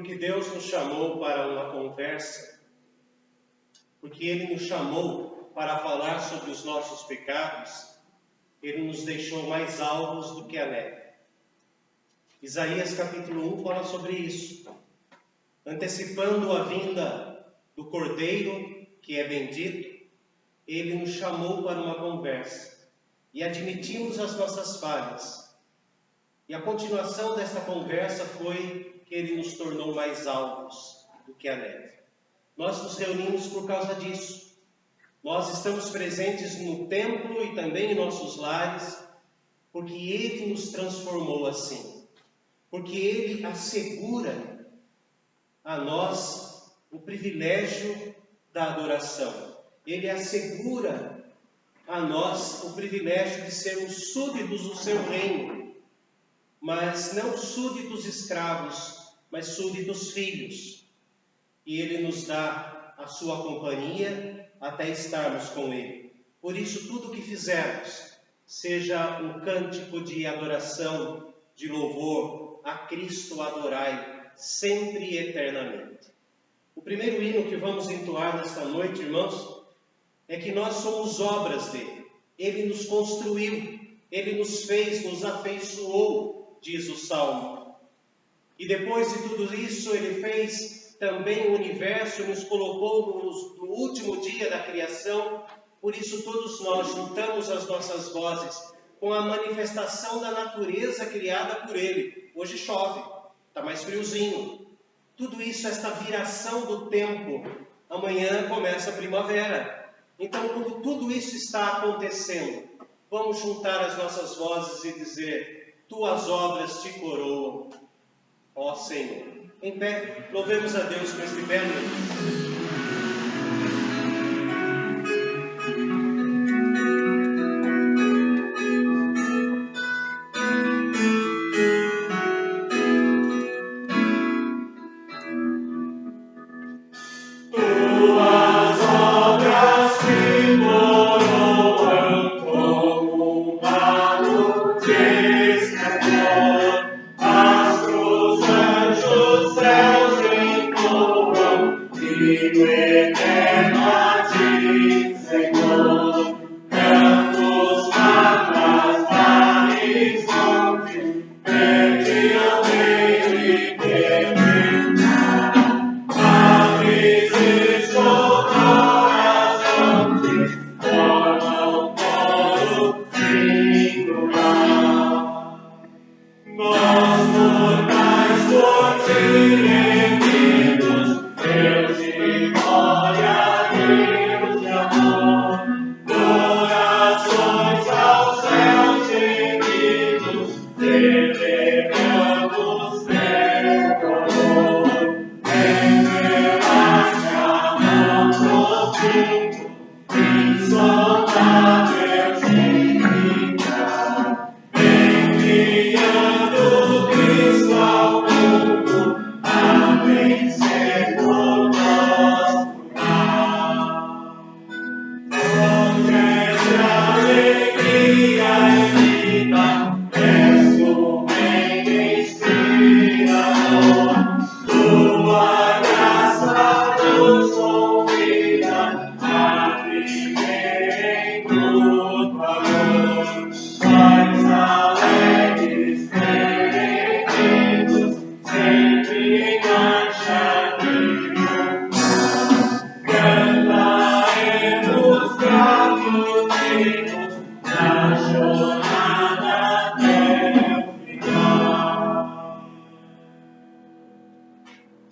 porque Deus nos chamou para uma conversa, porque Ele nos chamou para falar sobre os nossos pecados, Ele nos deixou mais alvos do que a neve. Isaías capítulo 1 fala sobre isso, antecipando a vinda do Cordeiro, que é bendito. Ele nos chamou para uma conversa e admitimos as nossas falhas. E a continuação desta conversa foi que Ele nos tornou mais alvos do que a neve. Nós nos reunimos por causa disso. Nós estamos presentes no templo e também em nossos lares, porque Ele nos transformou assim. Porque Ele assegura a nós o privilégio da adoração. Ele assegura a nós o privilégio de sermos súditos do seu reino, mas não súditos escravos, mas súditos filhos. E Ele nos dá a sua companhia até estarmos com Ele. Por isso, tudo que fizermos, seja um cântico de adoração, de louvor, a Cristo adorai, sempre e eternamente. O primeiro hino que vamos entoar nesta noite, irmãos, é que nós somos obras dele. Ele nos construiu, Ele nos fez, nos afeiçoou, diz o Salmo. E depois de tudo isso, Ele fez também o universo, nos colocou no último dia da criação. Por isso todos nós juntamos as nossas vozes com a manifestação da natureza criada por Ele. Hoje chove, está mais friozinho. Tudo isso, esta viração do tempo. Amanhã começa a primavera. Então, quando tudo isso está acontecendo, vamos juntar as nossas vozes e dizer: Tuas obras te coroam, ó Senhor. Em pé, louvemos a Deus com este belo hino.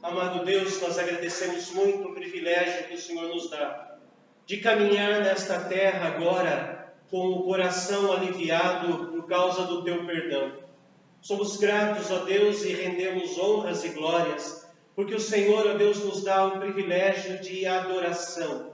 Amado Deus, nós agradecemos muito o privilégio que o Senhor nos dá de caminhar nesta terra agora com o coração aliviado por causa do Teu perdão. Somos gratos a Deus e rendemos honras e glórias, porque o Senhor, ó Deus, nos dá o privilégio de adoração.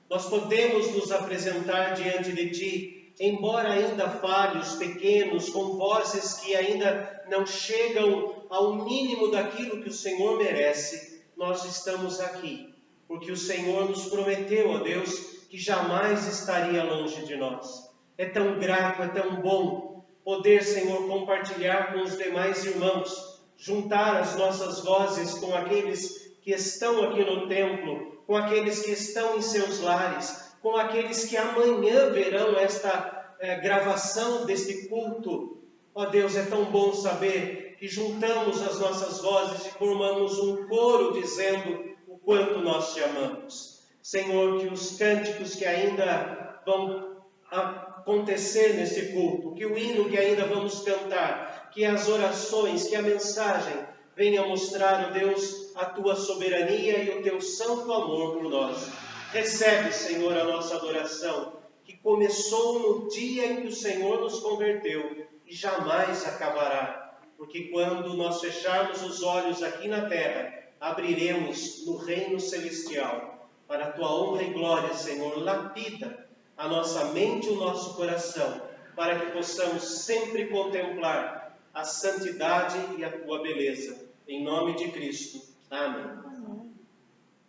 Nós podemos nos apresentar diante de Ti, embora ainda falhos, pequenos, com vozes que ainda não chegam ao mínimo daquilo que o Senhor merece. Nós estamos aqui, porque o Senhor nos prometeu, ó Deus, que jamais estaria longe de nós. É tão grato, é tão bom poder, Senhor, compartilhar com os demais irmãos juntar as nossas vozes com aqueles que estão aqui no templo, com aqueles que estão em seus lares, com aqueles que amanhã verão esta gravação deste culto. Ó Deus, é tão bom saber que juntamos as nossas vozes e formamos um coro dizendo o quanto nós te amamos. Senhor, que os cânticos que ainda vão acontecer nesse culto, que o hino que ainda vamos cantar, que as orações, que a mensagem venha mostrar, ó Deus, a tua soberania e o teu santo amor por nós. Recebe, Senhor, a nossa adoração, que começou no dia em que o Senhor nos converteu e jamais acabará, porque quando nós fecharmos os olhos aqui na terra, abriremos no reino celestial. Para a tua honra e glória, Senhor, lapida a nossa mente e o nosso coração, para que possamos sempre contemplar a santidade e a tua beleza. Em nome de Cristo. Amém.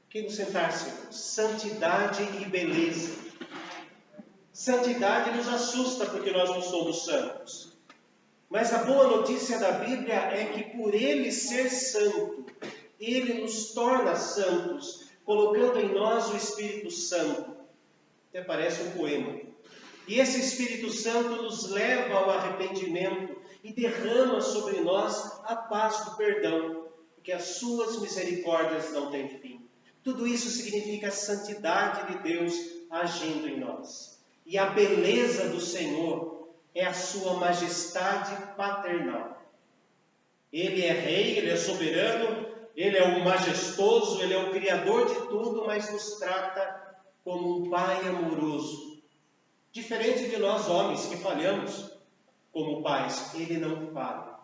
Quero sentar-se. Santidade e beleza. Santidade nos assusta porque nós não somos santos. Mas a boa notícia da Bíblia é que por Ele ser santo, Ele nos torna santos, colocando em nós o Espírito Santo. Até parece um poema. E esse Espírito Santo nos leva ao arrependimento e derrama sobre nós a paz do perdão, porque as suas misericórdias não têm fim. Tudo isso significa a santidade de Deus agindo em nós. E a beleza do Senhor é a sua majestade paternal. Ele é rei, ele é soberano, ele é o majestoso, ele é o criador de tudo, mas nos trata como um pai amoroso. Diferente de nós homens que falhamos como pais, ele não falha.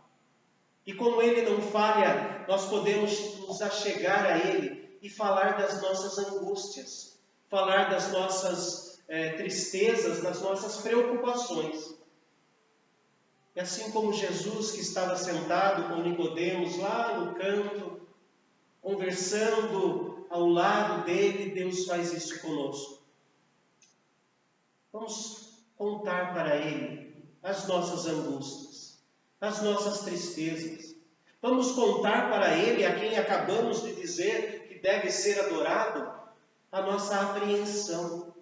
E como ele não falha, nós podemos nos achegar a ele e falar das nossas angústias, falar das nossas tristezas, das nossas preocupações. E assim como Jesus, que estava sentado com Nicodemos lá no canto, conversando ao lado dele, Deus faz isso conosco. Vamos contar para Ele as nossas angústias, as nossas tristezas. Vamos contar para Ele, a quem acabamos de dizer que deve ser adorado, a nossa apreensão.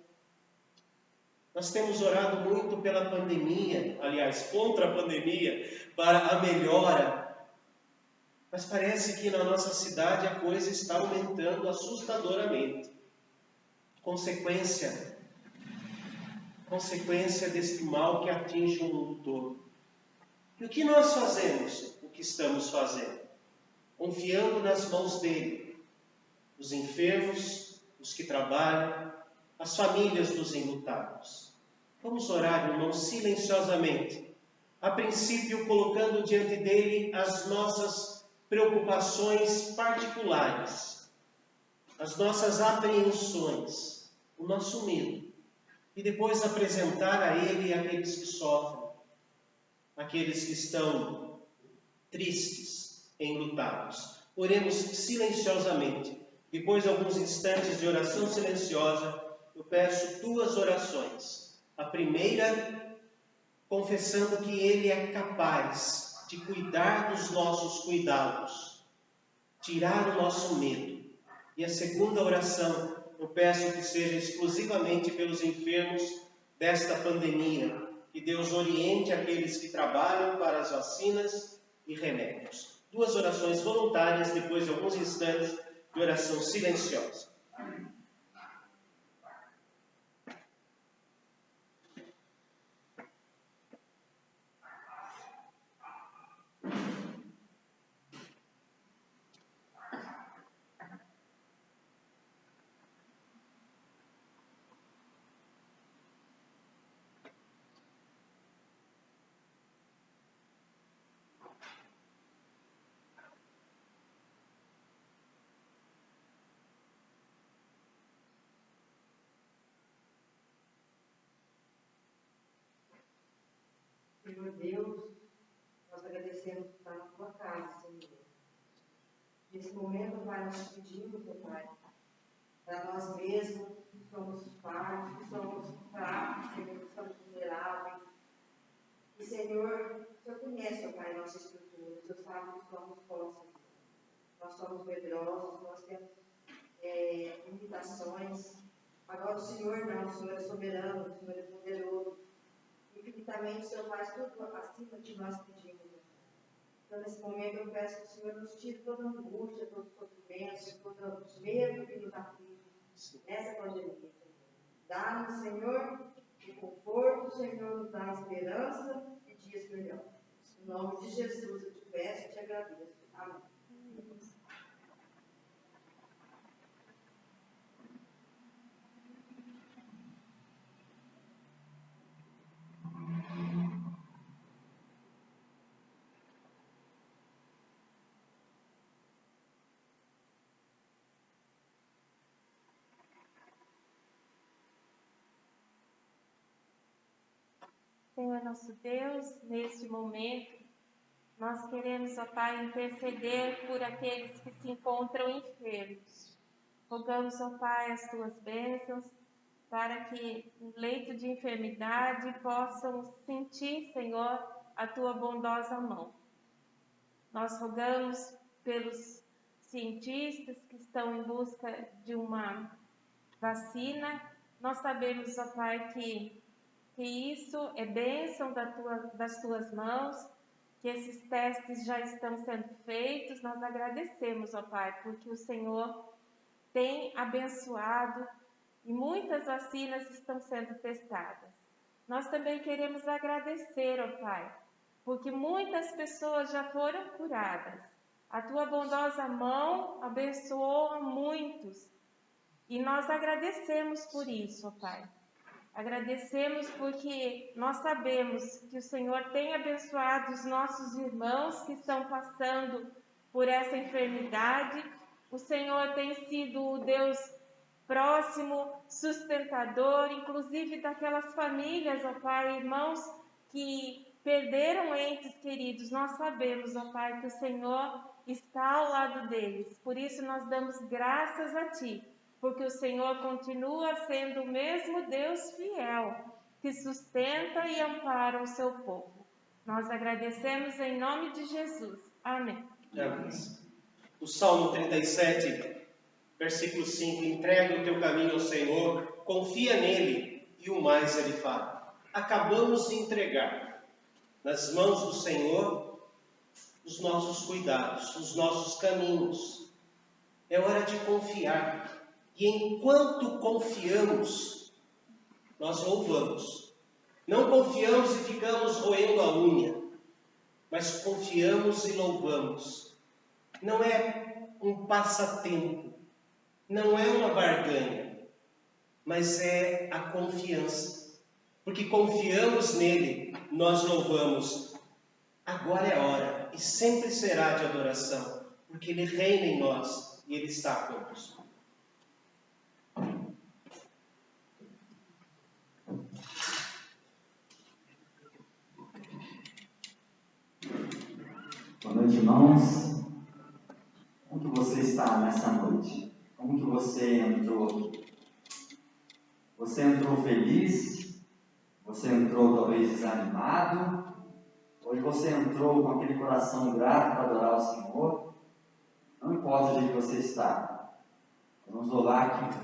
Nós temos orado muito pela pandemia, aliás, contra a pandemia, para a melhora. Mas parece que na nossa cidade a coisa está aumentando assustadoramente. Consequência deste mal que atinge o mundo todo. E o que nós fazemos? O que estamos fazendo? Confiando nas mãos dele. Os enfermos, os que trabalham, as famílias dos enlutados. Vamos orar, irmãos, silenciosamente. A princípio, colocando diante dele as nossas preocupações particulares, as nossas apreensões, o nosso medo. E depois apresentar a Ele aqueles que sofrem, aqueles que estão tristes, enlutados. Oremos silenciosamente. Depois de alguns instantes de oração silenciosa, eu peço 2 orações. A primeira, confessando que Ele é capaz de cuidar dos nossos cuidados, tirar o nosso medo. E a segunda oração, eu peço que seja exclusivamente pelos enfermos desta pandemia. Que Deus oriente aqueles que trabalham para as vacinas e remédios. 2 orações voluntárias depois de alguns instantes de oração silenciosa. Senhor Deus, nós agradecemos por estar na tua casa, Senhor. Nesse momento, Pai, nós te pedimos, meu Pai, para nós mesmos, que somos falhos, que somos fracos, Senhor, que somos vulneráveis. E, Senhor, o Senhor conhece, meu Pai, nossa estrutura. Senhor. O Senhor sabe que somos fortes. Nós somos medrosos, nós temos limitações. Agora o Senhor não, o Senhor é soberano, o Senhor é poderoso. Infinitamente o Senhor faz tudo acima de nós pedimos. Então, nesse momento, eu peço que o Senhor nos tire toda angústia, todo sofrimento, todo medo que nos aflige nessa pandemia. Dá-nos, Senhor, o conforto, Senhor, nos dá esperança e dias melhores. Em nome de Jesus, eu te peço e te agradeço. Amém. Senhor nosso Deus, neste momento, nós queremos, ó Pai, interceder por aqueles que se encontram enfermos. Rogamos, ó Pai, as Tuas bênçãos, para que, no leito de enfermidade, possam sentir, Senhor, a Tua bondosa mão. Nós rogamos pelos cientistas que estão em busca de uma vacina. Nós sabemos, ó Pai, que isso é bênção das Tuas mãos, que esses testes já estão sendo feitos. Nós agradecemos, ó Pai, porque o Senhor tem abençoado e muitas vacinas estão sendo testadas. Nós também queremos agradecer, ó Pai, porque muitas pessoas já foram curadas. A Tua bondosa mão abençoou a muitos e nós agradecemos por isso, ó Pai. Agradecemos porque nós sabemos que o Senhor tem abençoado os nossos irmãos que estão passando por essa enfermidade. O Senhor tem sido o Deus próximo, sustentador, inclusive daquelas famílias, ó Pai, irmãos que perderam entes queridos. Nós sabemos, ó Pai, que o Senhor está ao lado deles. Por isso nós damos graças a Ti, porque o Senhor continua sendo o mesmo Deus fiel, que sustenta e ampara o seu povo. Nós agradecemos em nome de Jesus. Amém. Amém. O Salmo 37, versículo 5, entrega o teu caminho ao Senhor, confia nele e o mais ele fará. Acabamos de entregar nas mãos do Senhor os nossos cuidados, os nossos caminhos. É hora de confiar. E enquanto confiamos, nós louvamos. Não confiamos e ficamos roendo a unha, mas confiamos e louvamos. Não é um passatempo, não é uma barganha, mas é a confiança. Porque confiamos nele, nós louvamos. Agora é a hora, e sempre será de adoração, porque ele reina em nós e ele está conosco. Boa noite, irmãos. Como que você está nessa noite? Como que você entrou aqui? Você entrou feliz? Você entrou talvez desanimado? Hoje você entrou com aquele coração grato para adorar o Senhor? Não importa o jeito que você está. Vamos louvar que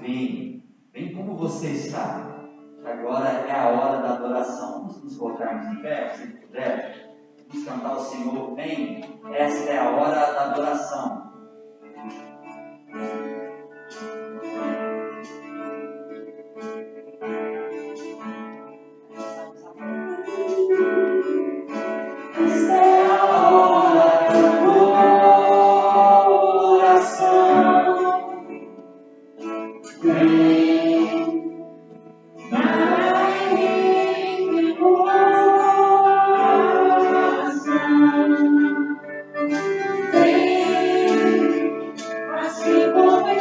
vem como você está. Que agora é a hora da adoração. Vamos nos colocarmos em pé, se puder. Vamos cantar ao Senhor, vem, esta é a hora da adoração. Esta é a hora da adoração. Vem. Assim como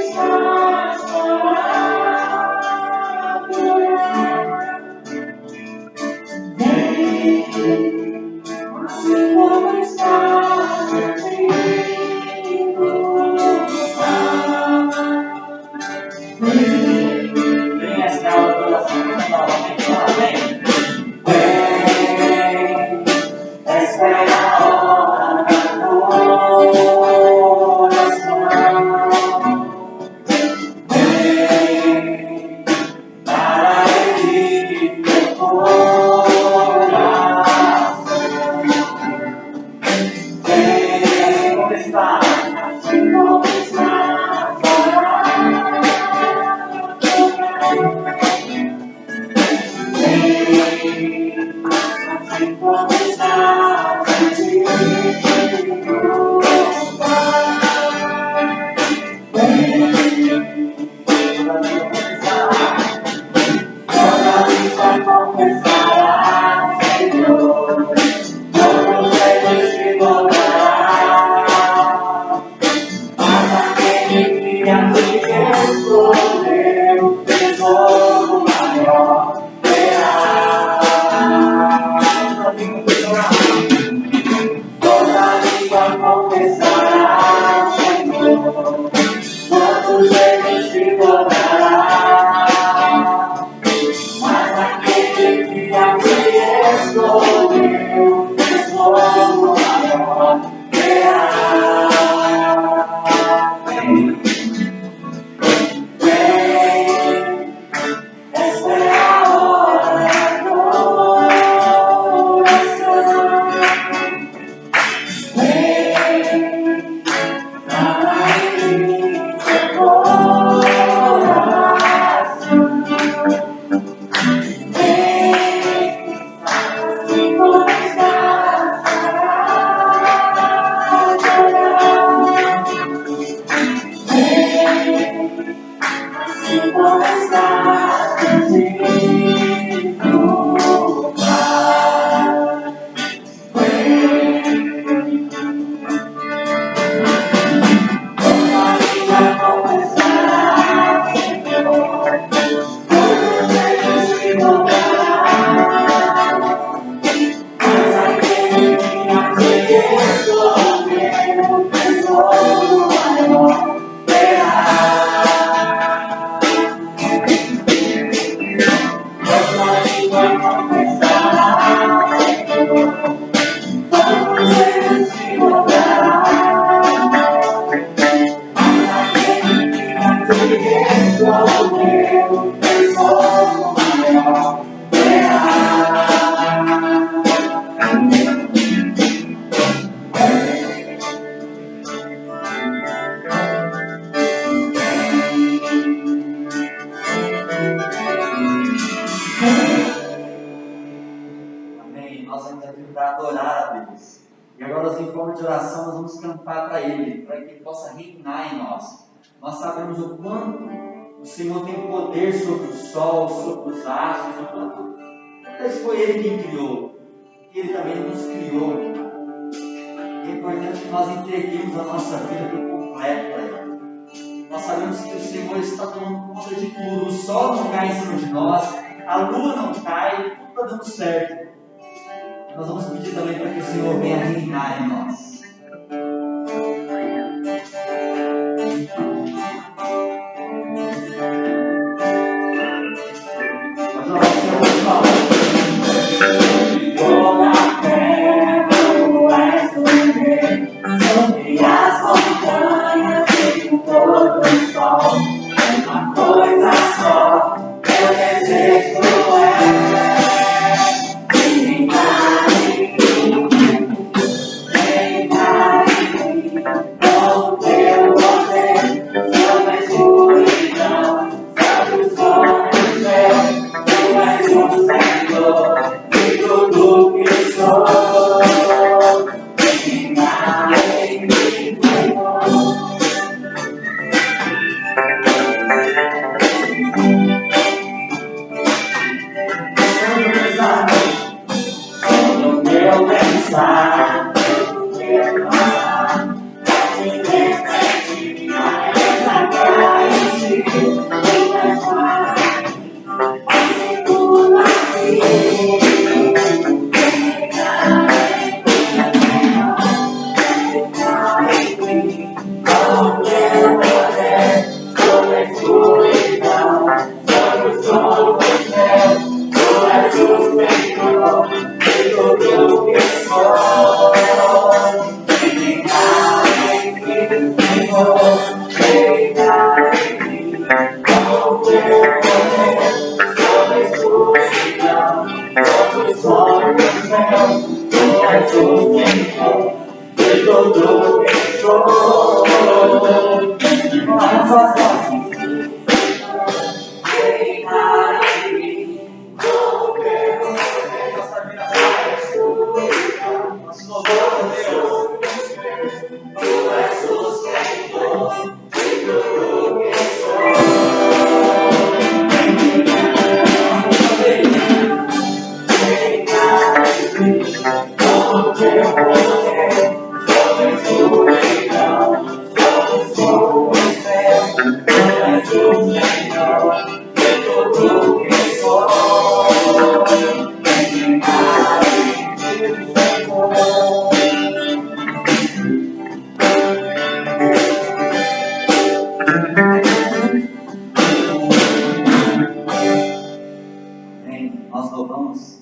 Nós louvamos,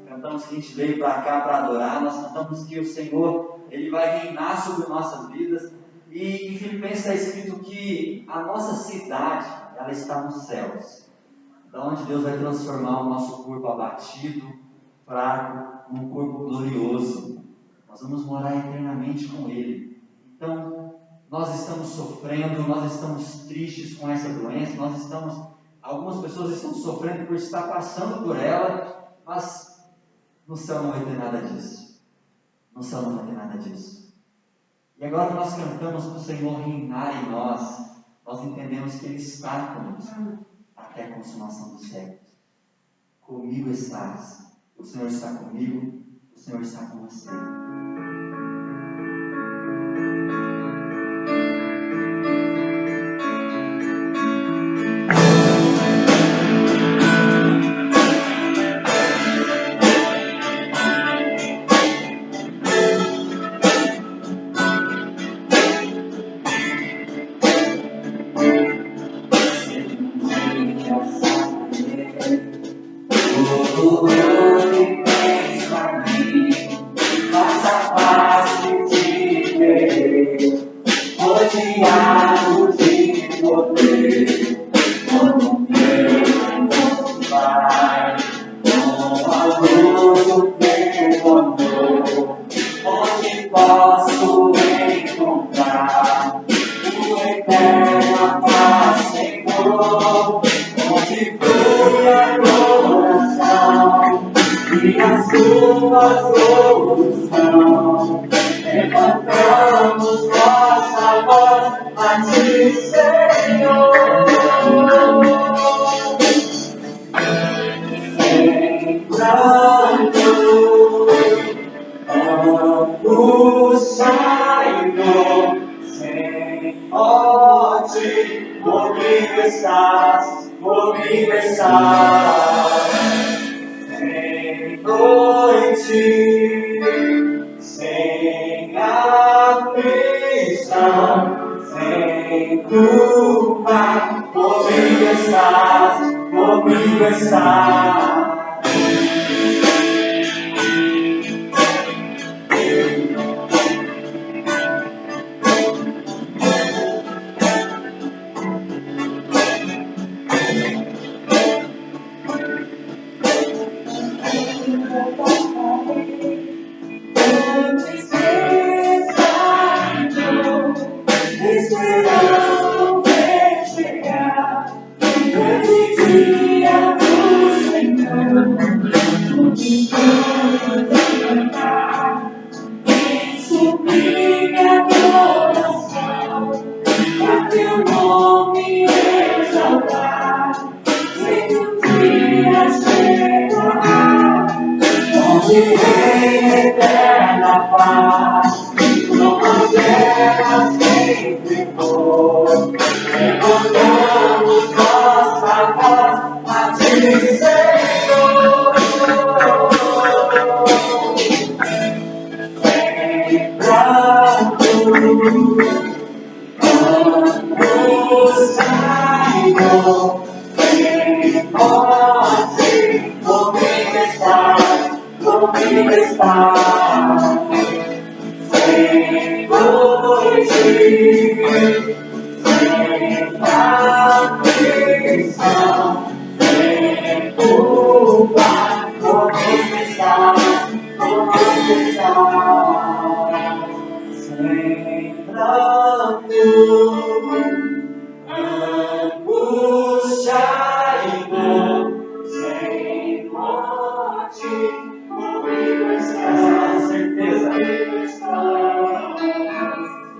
cantamos que a gente veio para cá para adorar, nós cantamos que o Senhor, Ele vai reinar sobre nossas vidas, e em Filipenses está escrito que a nossa cidade, ela está nos céus, da onde Deus vai transformar o nosso corpo abatido, fraco, num corpo glorioso. Nós vamos morar eternamente com Ele. Então, nós estamos sofrendo, nós estamos tristes com essa doença, algumas pessoas estão sofrendo por estar passando por ela, mas no céu não vai ter nada disso. No céu não vai ter nada disso. E agora nós cantamos para o Senhor reinar em nós. Nós entendemos que Ele está conosco até a consumação dos séculos. Comigo estás. O Senhor está comigo, o Senhor está com você.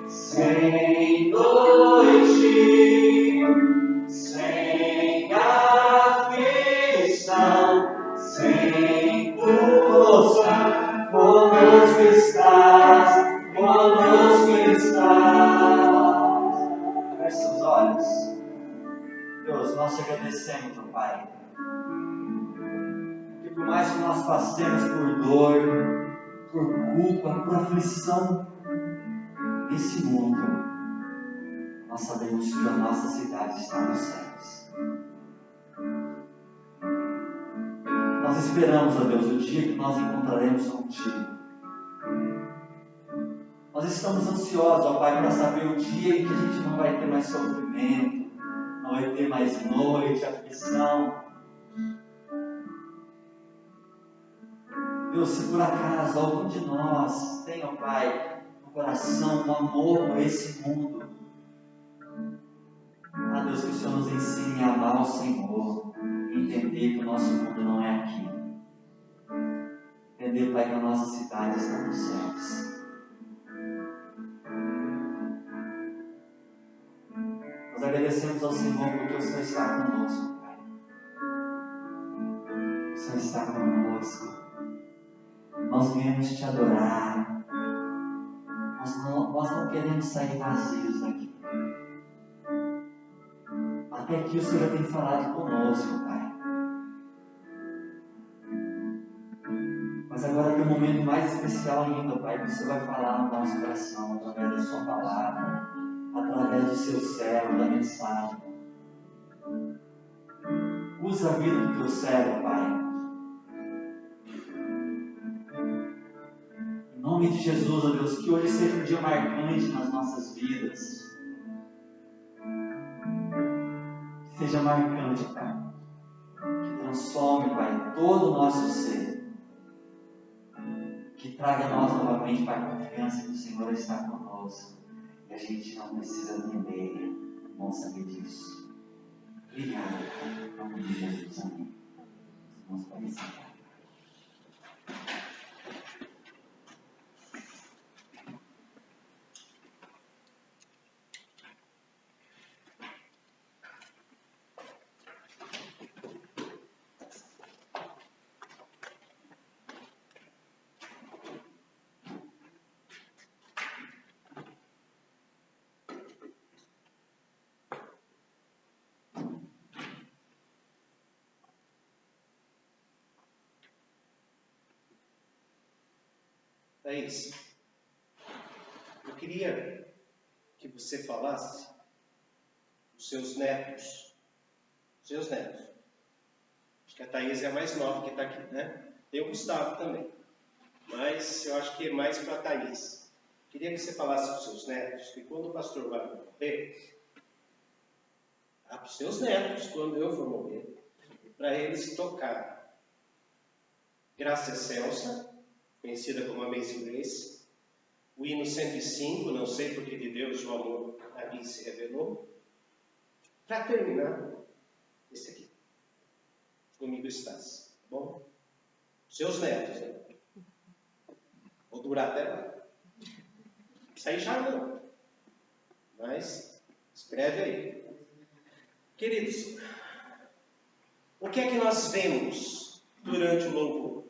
Sem noite, sem nós te agradecemos, ó Pai. Que por mais que nós passemos por dor, por culpa, por aflição nesse mundo, nós sabemos que a nossa cidade está nos céus. Nós esperamos, ó Deus, o dia que nós encontraremos contigo. Nós estamos ansiosos, ó Pai, para saber o dia em que a gente não vai ter mais sofrimento, não vai ter mais noite, aflição. Deus, se por acaso algum de nós tem, ó Pai, no coração um amor por esse mundo, Deus, que o Senhor nos ensine a amar o Senhor, entender que o nosso mundo não é aqui. Entender, Pai, que a nossa cidade está nos céus. Nós agradecemos ao Senhor porque o Senhor está conosco, Pai. O Senhor está conosco. Nós viemos te adorar. Nós não queremos sair vazios daqui. Até aqui o Senhor já tem falado conosco, Pai. Mas agora tem um momento mais especial ainda, Pai, que o Senhor vai falar no nosso coração, através da sua palavra, através do seu servo, da mensagem. Usa a vida do teu servo, Pai. Em nome de Jesus, ó Deus, que hoje seja um dia marcante nas nossas vidas. Que seja marcante, Pai. Que transforme, Pai, todo o nosso ser. Que traga a nós novamente, Pai, a confiança que o Senhor está conosco. E a gente não precisa temer. Vamos saber disso. Obrigado, Pai. Em nome de Jesus. Amém. Vamos para esse lugar. Thaís, eu queria que você falasse dos seus netos. Seus netos. Acho que a Thaís é a mais nova que está aqui, né? Tem o Gustavo também. Mas eu acho que é mais para a Thaís. Queria que você falasse dos seus netos, que quando o pastor vai morrer, para os seus netos, quando eu for morrer, para eles tocarem Graça Excelsa, conhecida como Amazing Grace, o hino 105, Não Sei Porque de Deus o Amor a mim se revelou. Para terminar, esse aqui. Comigo estás. Tá bom? Seus netos, né? Vou durar até lá. Isso aí já não. Mas, escreve aí. Queridos, o que é que nós vemos durante o louvor?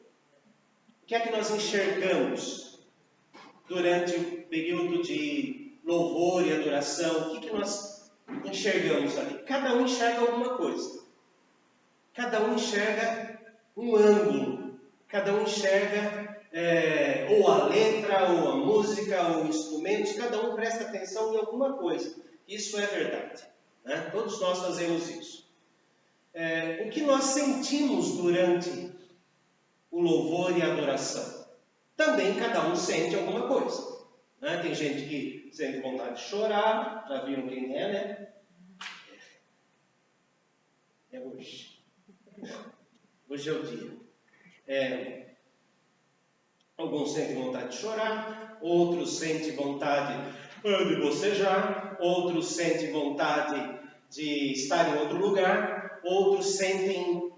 O que é que nós enxergamos durante o período de louvor e adoração? O que nós enxergamos ali? Cada um enxerga alguma coisa. Cada um enxerga um ângulo. Cada um enxerga ou a letra, ou a música, ou instrumentos. Cada um presta atenção em alguma coisa. Isso é verdade, né? Todos nós fazemos isso. O que nós sentimos durante o louvor e a adoração? Também cada um sente alguma coisa, né? Tem gente que sente vontade de chorar. Já viram quem é, né? É hoje. Hoje é o dia. Alguns sentem vontade de chorar, outros sentem vontade de bocejar, outros sentem vontade de estar em outro lugar, outros sentem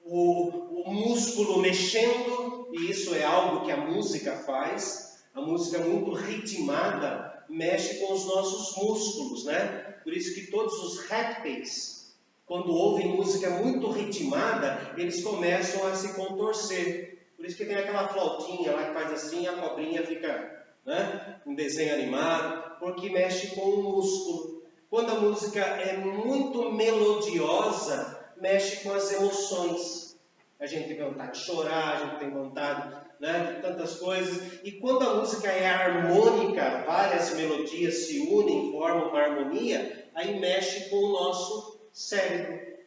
o músculo mexendo, e isso é algo que a música faz. A música muito ritmada mexe com os nossos músculos, né? Por isso que todos os répteis, quando ouvem música muito ritmada, eles começam a se contorcer. Por isso que tem aquela flautinha lá que faz assim, a cobrinha fica, né, um desenho animado, porque mexe com o músculo. Quando a música é muito melodiosa, mexe com as emoções. A gente tem vontade de chorar, a gente tem vontade, né, de tantas coisas. E quando a música é harmônica, várias melodias se unem, formam uma harmonia, aí mexe com o nosso cérebro.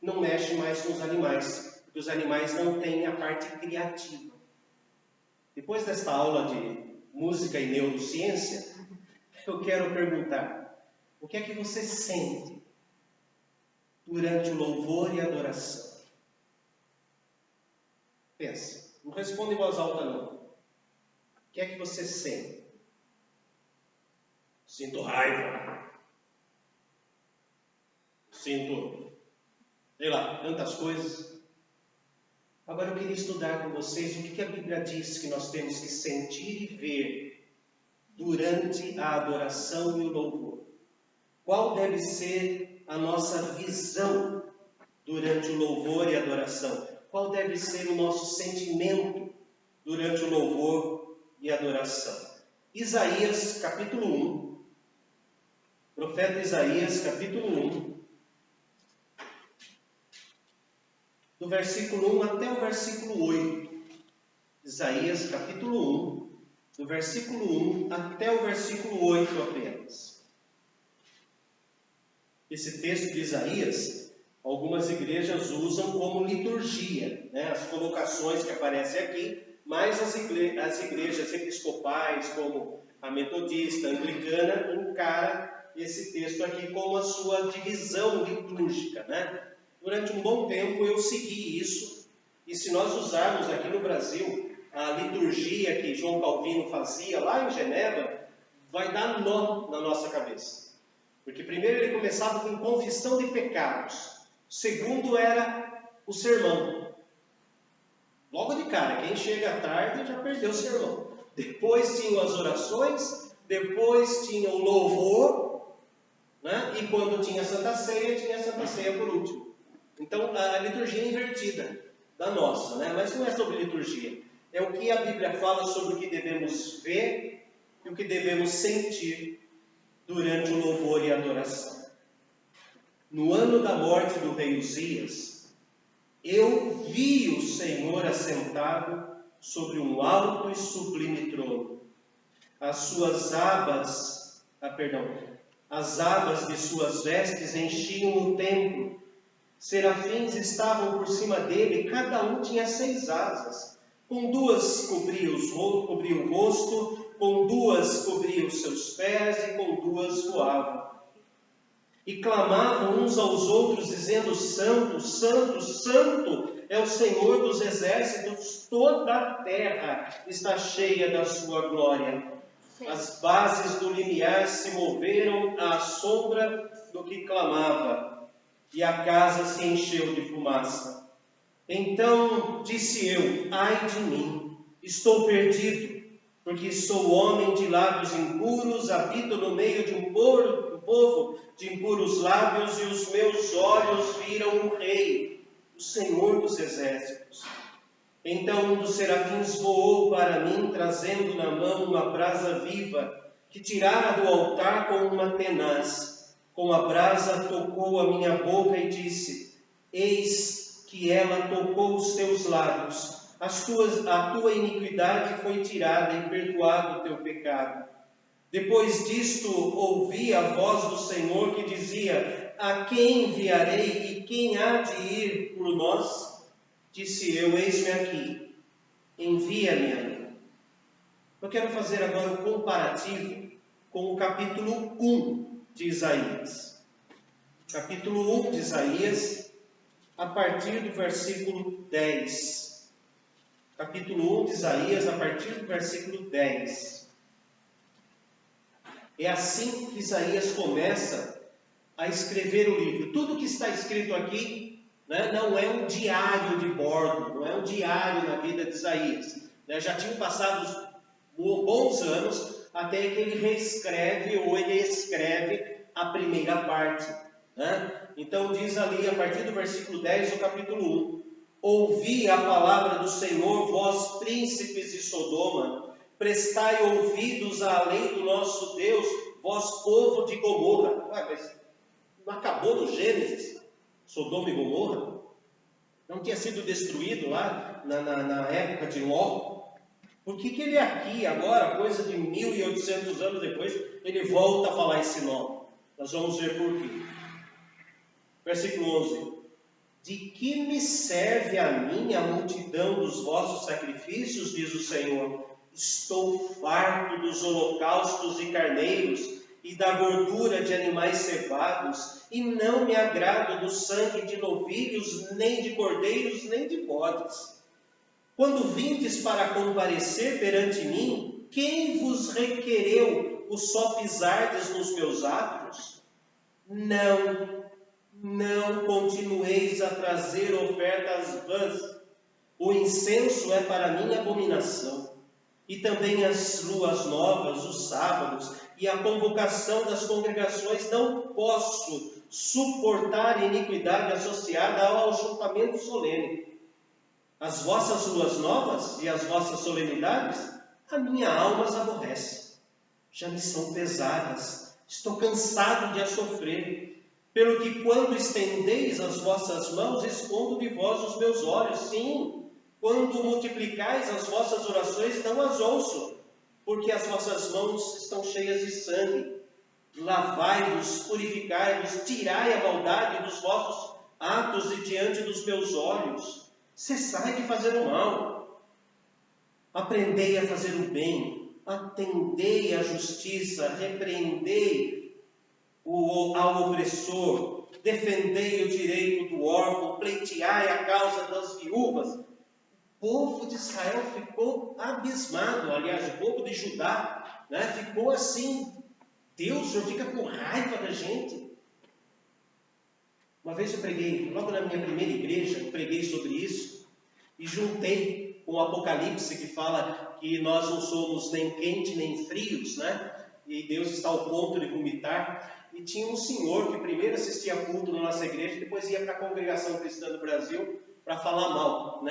Não mexe mais com os animais, porque os animais não têm a parte criativa. Depois desta aula de música e neurociência, eu quero perguntar: o que é que você sente durante o louvor e a adoração? Pensa, não responda em voz alta não. O que é que você sente? Sinto raiva. Sinto, sei lá, tantas coisas. Agora eu queria estudar com vocês o que a Bíblia diz que nós temos que sentir e ver durante a adoração e o louvor. Qual deve ser a nossa visão durante o louvor e a adoração? Qual deve ser o nosso sentimento durante o louvor e a adoração? Isaías, capítulo 1. Profeta Isaías, capítulo 1. Do versículo 1 até o versículo 8. Isaías, capítulo 1. Do versículo 1 até o versículo 8 apenas. Esse texto de Isaías, algumas igrejas usam como liturgia, né? As colocações que aparecem aqui, mas as igrejas episcopais, como a metodista, a anglicana, encaram esse texto aqui como a sua divisão litúrgica, né? Durante um bom tempo eu segui isso, e se nós usarmos aqui no Brasil a liturgia que João Calvino fazia lá em Genebra, vai dar nó na nossa cabeça. Porque primeiro ele começava com confissão de pecados. Segundo era o sermão. Logo de cara, quem chega tarde já perdeu o sermão. Depois tinham as orações, depois tinha o louvor, né? E quando tinha a Santa Ceia por último. Então a liturgia é invertida da nossa, né? Mas não é sobre liturgia. É o que a Bíblia fala sobre o que devemos ver e o que devemos sentir durante o louvor e a adoração. No ano da morte do rei Uzias, eu vi o Senhor assentado sobre um alto e sublime trono. As abas de suas vestes enchiam o templo. Serafins estavam por cima dele, cada um tinha 6 asas. Com 2 cobria o rosto, com 2 cobria os seus pés e com 2 voavam. E clamavam uns aos outros, dizendo: Santo, Santo, Santo é o Senhor dos exércitos, toda a terra está cheia da sua glória. Sim. As bases do limiar se moveram à sombra do que clamava, e a casa se encheu de fumaça. Então disse eu: ai de mim, estou perdido, porque sou homem de lábios impuros, habito no meio de um povo de impuros lábios, e os meus olhos viram o Rei, o Senhor dos exércitos. Então um dos serafins voou para mim, trazendo na mão uma brasa viva, que tirara do altar com uma tenaz. Com a brasa tocou a minha boca e disse: eis que ela tocou os teus lábios. A tua iniquidade foi tirada e perdoado o teu pecado. Depois disto ouvi a voz do Senhor que dizia: a quem enviarei e quem há de ir por nós? Disse eu: eis-me aqui, envia-me a mim. Eu quero fazer agora um comparativo com o capítulo 1 de Isaías. Capítulo 1 de Isaías, a partir do versículo 10. Capítulo 1 de Isaías, a partir do versículo 10. É assim que Isaías começa a escrever o livro. Tudo que está escrito aqui, né, não é um diário de bordo, não é um diário na vida de Isaías. Né, já tinham passado bons anos até que ele reescreve ou ele escreve a primeira parte. Né? Então diz ali, a partir do versículo 10 do capítulo 1: ouvi a palavra do Senhor, vós príncipes de Sodoma, prestai ouvidos à lei do nosso Deus, vós povo de Gomorra. Ué, mas não acabou no Gênesis? Sodoma e Gomorra? Não tinha sido destruído lá na época de Ló? Por que ele aqui, agora, coisa de 1800 anos depois, ele volta a falar esse nome? Nós vamos ver por quê. Versículo 11. De que me serve a mim a multidão dos vossos sacrifícios, diz o Senhor? Estou farto dos holocaustos e carneiros e da gordura de animais cevados, e não me agrado do sangue de novilhos, nem de cordeiros, nem de bodes. Quando vindes para comparecer perante mim, quem vos requereu o só pisardes nos meus átrios? Não continueis a trazer ofertas vãs. O incenso é para mim abominação. E também as luas novas, os sábados e a convocação das congregações. Não posso suportar iniquidade associada ao ajuntamento solene. As vossas luas novas e as vossas solenidades, a minha alma as aborrece. Já me são pesadas, estou cansado de as sofrer. Pelo que quando estendeis as vossas mãos, escondo de vós os meus olhos. Sim, quando multiplicais as vossas orações, não as ouço, porque as vossas mãos estão cheias de sangue. Lavai-vos, purificai-vos, tirai a maldade dos vossos atos de diante dos meus olhos. Cessai de fazer o mal. Aprendei a fazer o bem, atendei à justiça, repreendei ao opressor, defendei o direito do órfão, pleiteai a causa das viúvas. O povo de Israel ficou abismado, aliás, o povo de Judá, ficou assim, Deus, o Senhor fica com raiva da gente. Uma vez eu preguei, logo na minha primeira igreja, eu preguei sobre isso, e juntei com o Apocalipse, que fala que nós não somos nem quentes nem frios, e Deus está ao ponto de vomitar. E tinha um senhor que primeiro assistia a culto na nossa igreja, depois ia para a Congregação Cristã do Brasil para falar mal,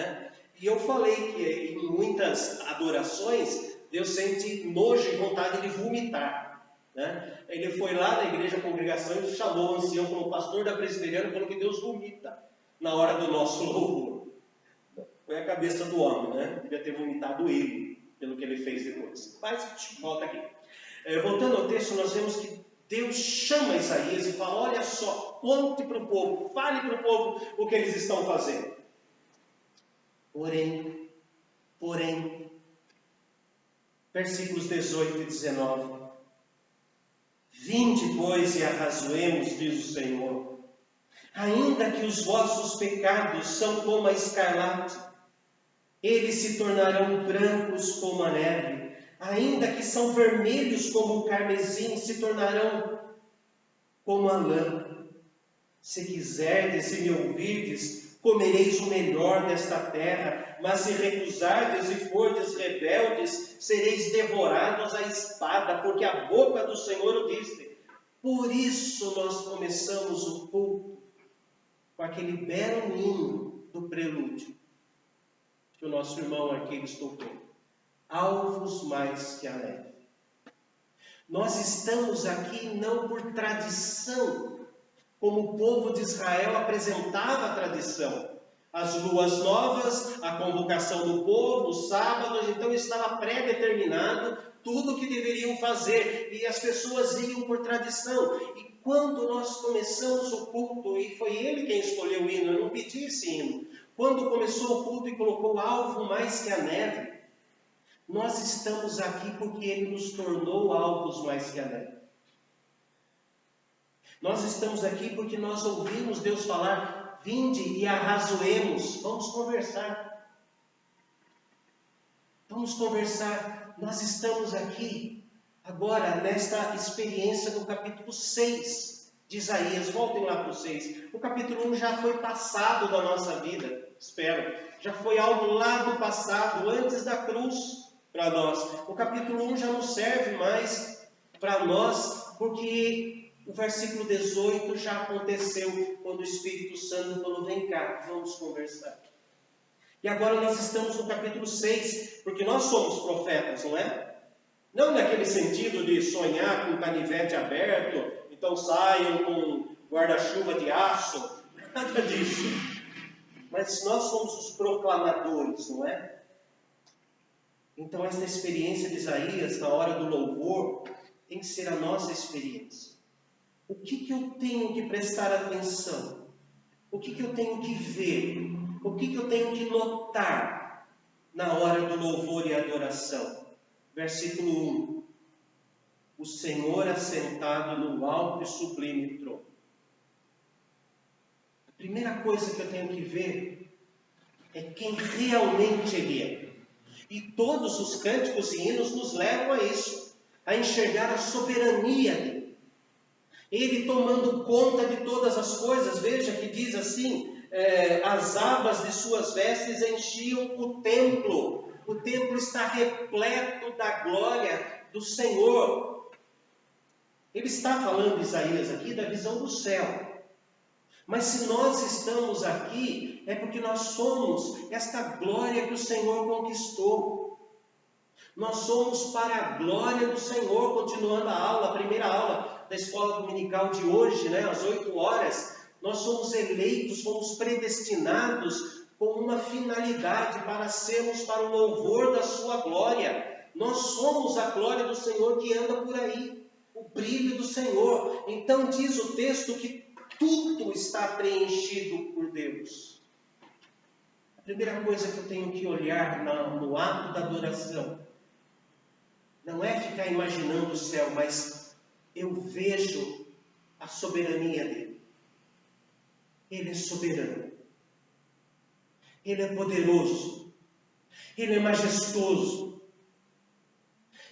E eu falei que em muitas adorações, Deus sente nojo e vontade de vomitar, Ele foi lá na igreja, a congregação, e chamou o ancião como pastor da presbiteriana, falou que Deus vomita na hora do nosso louvor. Foi a cabeça do homem, Devia ter vomitado ele, pelo que ele fez depois. Mas, volta aqui. Voltando ao texto, nós vemos que Deus chama Isaías e fala, olha só, conte para o povo, fale para o povo o que eles estão fazendo. Porém, versículos 18 e 19. Vinde, pois, e arrazoemos, diz o Senhor. Ainda que os vossos pecados são como a escarlate, eles se tornarão brancos como a neve. Ainda que são vermelhos como o carmesim, se tornarão como a lã. Se quiserdes e me ouvirdes, comereis o melhor desta terra. Mas se recusardes e fordes rebeldes, sereis devorados à espada, porque a boca do Senhor o disse. Por isso nós começamos o culto com aquele belo hino do prelúdio que o nosso irmão Arqueiros tocou. Alvos mais que a neve. Nós estamos aqui não por tradição, como o povo de Israel apresentava a tradição. As luas novas, a convocação do povo, os sábados, então estava pré-determinado tudo o que deveriam fazer, e as pessoas iam por tradição. E quando nós começamos o culto, e foi ele quem escolheu o hino, eu não pedi esse hino, quando começou o culto e colocou alvo mais que a neve, nós estamos aqui porque Ele nos tornou alvos mais que a neve. Nós estamos aqui porque nós ouvimos Deus falar, vinde e arrazoemos, vamos conversar. Vamos conversar. Nós estamos aqui agora nesta experiência do capítulo 6 de Isaías. Voltem lá para o 6. O capítulo 1 já foi passado da nossa vida, espero. Já foi algo lá do passado, antes da cruz. Para nós. O capítulo 1 já não serve mais para nós, porque o versículo 18 já aconteceu quando o Espírito Santo falou, vem cá, vamos conversar. E agora nós estamos no capítulo 6, porque nós somos profetas, não é? Não naquele sentido de sonhar com canivete aberto, então saiam com guarda-chuva de aço, nada disso. Mas nós somos os proclamadores, não é? Então esta experiência de Isaías, na hora do louvor, tem que ser a nossa experiência. O que eu tenho que prestar atenção? O que eu tenho que ver? O que eu tenho que notar na hora do louvor e adoração? Versículo 1. O Senhor assentado no alto e sublime trono. A primeira coisa que eu tenho que ver é quem realmente Ele é. E todos os cânticos e hinos nos levam a isso, a enxergar a soberania dele. Ele tomando conta de todas as coisas. Veja que diz assim, as abas de suas vestes enchiam o templo. O templo está repleto da glória do Senhor. Ele está falando, Isaías, aqui da visão do céu. Mas se nós estamos aqui, é porque nós somos esta glória que o Senhor conquistou. Nós somos para a glória do Senhor. Continuando a aula, a primeira aula da escola dominical de hoje, às 8 horas, nós somos eleitos, fomos predestinados com uma finalidade, para sermos para o louvor da sua glória. Nós somos a glória do Senhor que anda por aí, o brilho do Senhor. Então diz o texto que tudo está preenchido por Deus. A primeira coisa que eu tenho que olhar no ato da adoração não é ficar imaginando o céu, mas eu vejo a soberania dele. Ele é soberano. Ele é poderoso. Ele é majestoso.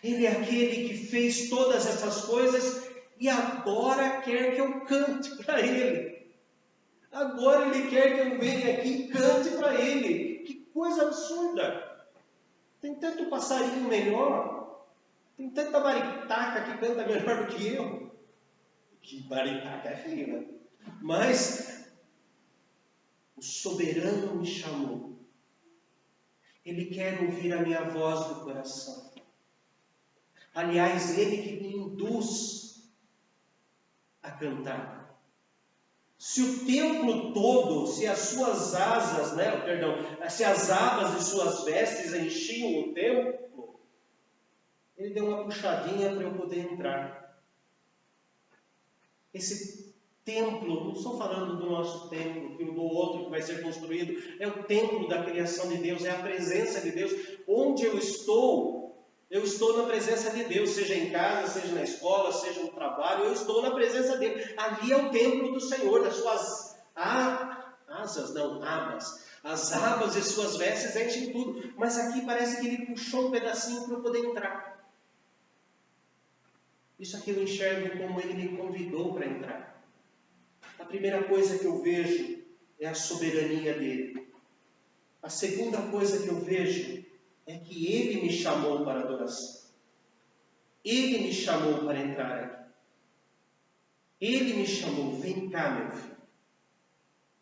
Ele é aquele que fez todas essas coisas e agora quer que eu cante para Ele. Agora Ele quer que eu venha aqui e cante para Ele. Que coisa absurda! Tem tanto passarinho melhor. Tem tanta maritaca que canta melhor do que eu. Que maritaca é feio, né? Mas o soberano me chamou. Ele quer ouvir a minha voz do coração. Aliás, Ele que me induz a cantar. Se o templo todo, se as suas asas, se as abas de suas vestes enchiam o templo, Ele deu uma puxadinha para eu poder entrar. Esse templo, não estou falando do nosso templo, do outro que vai ser construído, é o templo da criação de Deus, é a presença de Deus. Onde eu estou na presença de Deus, seja em casa, seja na escola, seja no trabalho, eu estou na presença dele. Ali é o templo do Senhor, das suas abas. As abas de suas vestes enchem tudo. Mas aqui parece que ele puxou um pedacinho para eu poder entrar. Isso aqui eu enxergo como ele me convidou para entrar. A primeira coisa que eu vejo é a soberania dele. A segunda coisa que eu vejo é que Ele me chamou para a adoração. Ele me chamou para entrar aqui. Ele me chamou, vem cá, meu filho.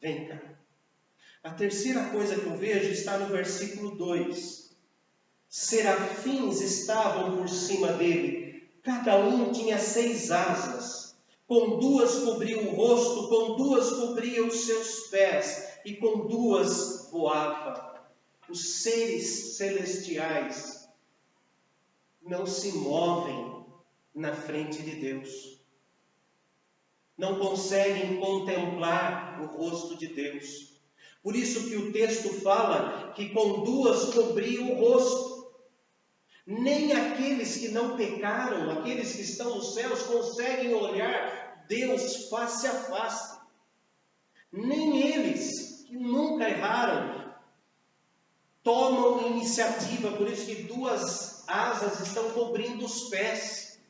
Vem cá. A terceira coisa que eu vejo está no versículo 2. Serafins estavam por cima dele. Cada um tinha 6 asas. Com 2 cobria o rosto, com 2 cobria os seus pés, e com 2 voava. Os seres celestiais não se movem na frente de Deus. Não conseguem contemplar o rosto de Deus. Por isso que o texto fala que com 2 cobria o rosto. Nem aqueles que não pecaram, aqueles que estão nos céus, conseguem olhar Deus face a face. Nem eles, que nunca erraram, tomam iniciativa. Por isso que 2 asas estão cobrindo os pés.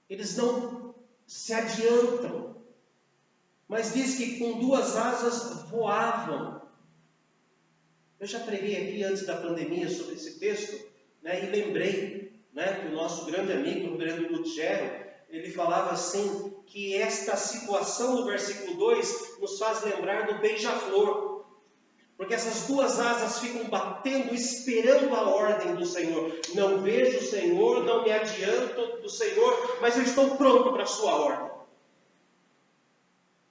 Eles não se adiantam. Mas diz que com 2 asas voavam. Eu já preguei aqui antes da pandemia sobre esse texto, e lembrei que o nosso grande amigo, o Reverendo Lutero, ele falava assim, que esta situação do versículo 2 nos faz lembrar do beija-flor. Porque essas duas asas ficam batendo, esperando a ordem do Senhor. Não vejo o Senhor, não me adianto do Senhor, mas eu estou pronto para a sua ordem.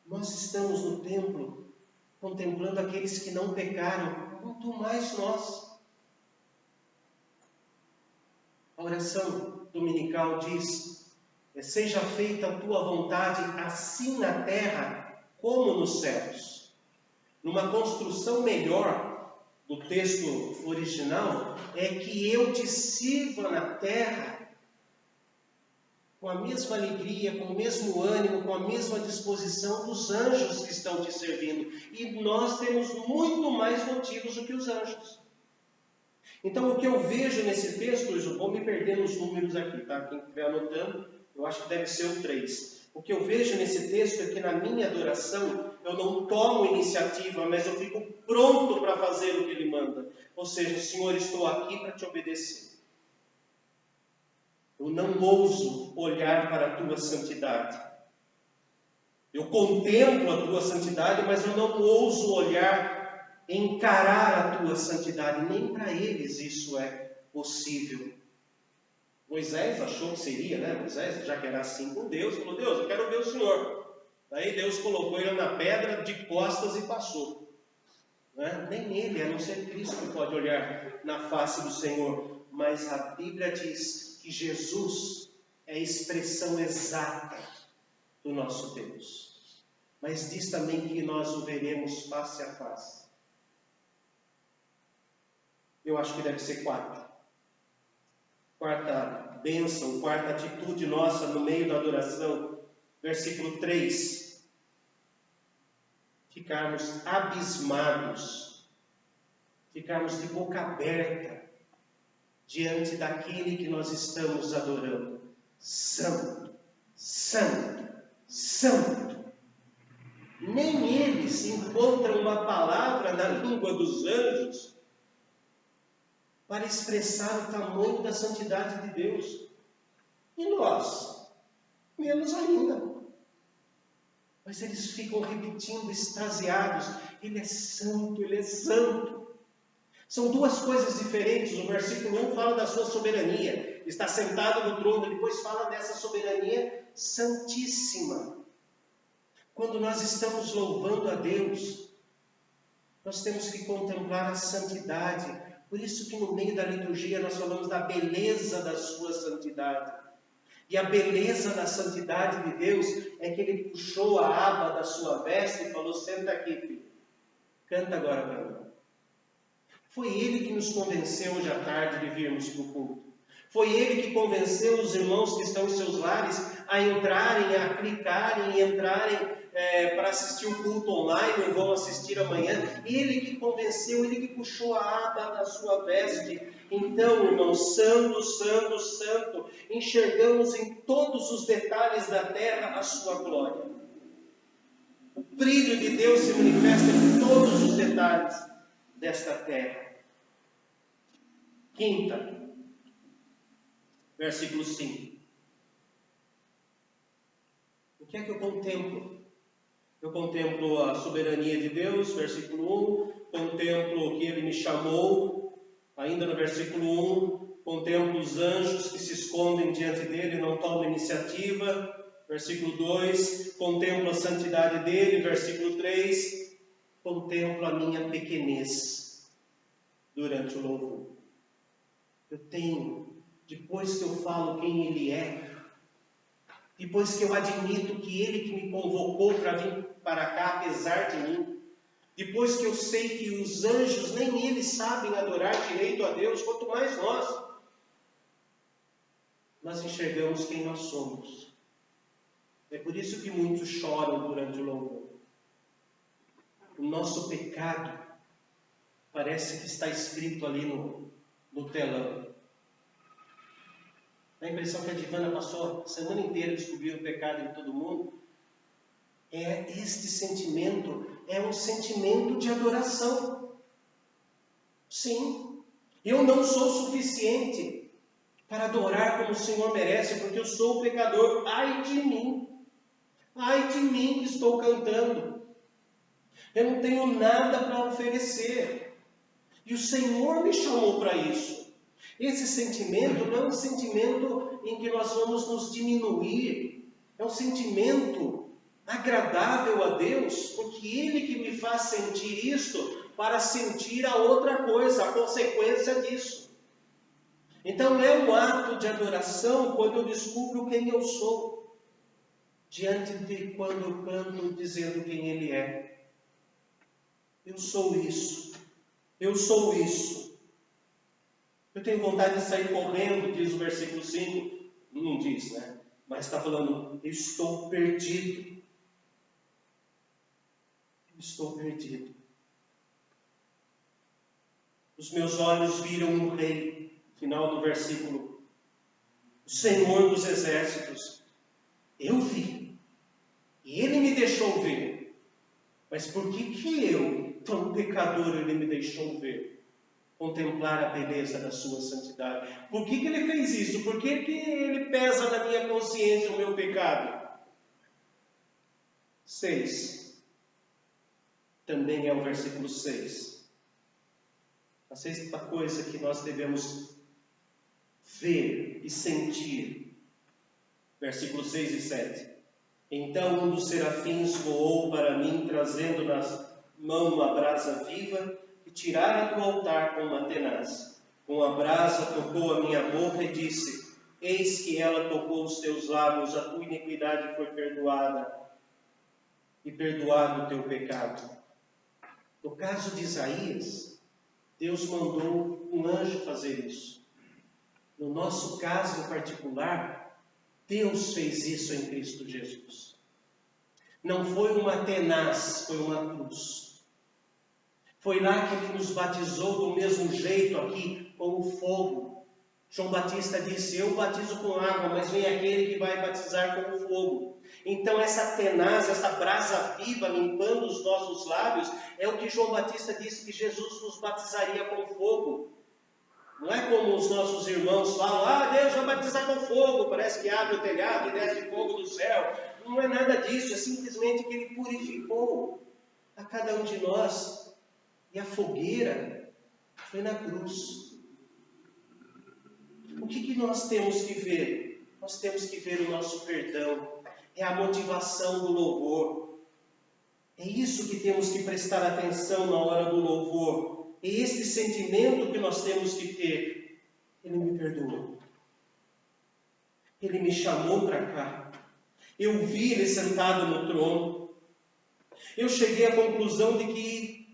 Nós estamos no templo, contemplando aqueles que não pecaram, quanto mais nós. A oração dominical diz: seja feita a tua vontade, assim na terra como nos céus. Numa construção melhor do texto original, é que eu te sirva na terra com a mesma alegria, com o mesmo ânimo, com a mesma disposição dos anjos que estão te servindo. E nós temos muito mais motivos do que os anjos. Então, o que eu vejo nesse texto, eu vou me perder nos números aqui, tá? Quem estiver anotando, eu acho que deve ser o 3. O que eu vejo nesse texto é que na minha adoração, eu não tomo iniciativa, mas eu fico pronto para fazer o que Ele manda. Ou seja, Senhor, estou aqui para te obedecer. Eu não ouso olhar para a tua santidade. Eu contemplo a tua santidade, mas eu não ouso olhar, encarar a tua santidade. Nem para eles isso é possível. Moisés achou que seria, né? Moisés, já que era assim com Deus, falou: Deus, eu quero ver o Senhor. Daí Deus colocou ele na pedra de costas e passou. Né? Nem ele, a não ser Cristo, que pode olhar na face do Senhor. Mas a Bíblia diz que Jesus é a expressão exata do nosso Deus. Mas diz também que nós o veremos face a face. Eu acho que deve ser 4. Quarta bênção, quarta atitude nossa no meio da adoração. Versículo 3. Ficarmos abismados, ficarmos de boca aberta diante daquele que nós estamos adorando. Santo, santo, santo. Nem eles encontram uma palavra na língua dos anjos para expressar o tamanho da santidade de Deus. E nós? Menos ainda. Mas eles ficam repetindo, extasiados: Ele é santo, Ele é santo. São duas coisas diferentes. O versículo 1 fala da sua soberania. Está sentado no trono. Depois fala dessa soberania santíssima. Quando nós estamos louvando a Deus, nós temos que contemplar a santidade. Por isso que no meio da liturgia nós falamos da beleza da sua santidade. E a beleza da santidade de Deus é que Ele puxou a aba da sua veste e falou: senta aqui, filho. Canta agora para mim. Foi Ele que nos convenceu hoje à tarde de virmos para o culto. Foi Ele que convenceu os irmãos que estão em seus lares a entrarem, a clicarem e entrarem para assistir o culto online, ou vão assistir amanhã. Ele que convenceu, Ele que puxou a aba da sua veste. Então, irmãos, santo, santo, santo, enxergamos em todos os detalhes da terra a sua glória. O brilho de Deus se manifesta em todos os detalhes desta terra. Quinta, versículo 5. O que é que eu contemplo? Eu contemplo a soberania de Deus, versículo 1. Contemplo que Ele me chamou, ainda no versículo 1. Contemplo os anjos que se escondem diante dEle e não tomam iniciativa, versículo 2. Contemplo a santidade dEle, versículo 3. Contemplo a minha pequenez durante o louvor. Eu tenho, depois que eu falo quem Ele é, depois que eu admito que Ele que me convocou para vir para cá, apesar de mim, depois que eu sei que os anjos, nem eles sabem adorar direito a Deus, quanto mais nós enxergamos quem nós somos. É por isso que muitos choram durante o louvor. O nosso pecado parece que está escrito ali no telão. Dá a impressão que a Divana passou a semana inteira descobrindo o pecado em todo mundo. Este sentimento é um sentimento de adoração. Sim, eu não sou suficiente para adorar como o Senhor merece, porque eu sou pecador. Ai de mim que estou cantando. Eu não tenho nada para oferecer. E o Senhor me chamou para isso. Esse sentimento não é um sentimento em que nós vamos nos diminuir. É um sentimento agradável a Deus, porque Ele que me faz sentir isto para sentir a outra coisa, a consequência disso. Então é um ato de adoração quando eu descubro quem eu sou, diante de quando eu canto dizendo quem Ele é. Eu sou isso. Eu sou isso. Eu tenho vontade de sair correndo, diz o versículo 5. Não diz, né? Mas está falando, eu estou perdido. Eu estou perdido. Os meus olhos viram um rei. Final do versículo. O Senhor dos exércitos. Eu vi. E Ele me deixou ver. Mas por que eu, tão pecador, Ele me deixou ver? Contemplar a beleza da sua santidade. Por que Ele fez isso? Por que Ele pesa na minha consciência o meu pecado? 6. Também é o versículo 6. A sexta coisa que nós devemos ver e sentir. Versículos 6 e 7. Então um dos serafins voou para mim, trazendo nas mãos uma brasa viva, que tirara do altar com uma tenaz. Com a brasa tocou a minha boca e disse: eis que ela tocou os teus lábios, a tua iniquidade foi perdoada, e perdoado o teu pecado. No caso de Isaías, Deus mandou um anjo fazer isso. No nosso caso em particular, Deus fez isso em Cristo Jesus. Não foi uma tenaz, foi uma cruz. Foi lá que Ele nos batizou do mesmo jeito aqui, com o fogo. João Batista disse: eu batizo com água, mas vem aquele que vai batizar com o fogo. Então essa tenaz, essa brasa viva limpando os nossos lábios, é o que João Batista disse que Jesus nos batizaria com fogo. Não é como os nossos irmãos falam: Deus vai batizar com fogo, parece que abre o telhado e desce fogo do céu. Não é nada disso, é simplesmente que Ele purificou a cada um de nós. E a fogueira foi na cruz. O que nós temos que ver? Nós temos que ver o nosso perdão. É a motivação do louvor. É isso que temos que prestar atenção na hora do louvor. É esse sentimento que nós temos que ter. Ele me perdoou. Ele me chamou para cá. Eu vi Ele sentado no trono. Eu cheguei à conclusão de que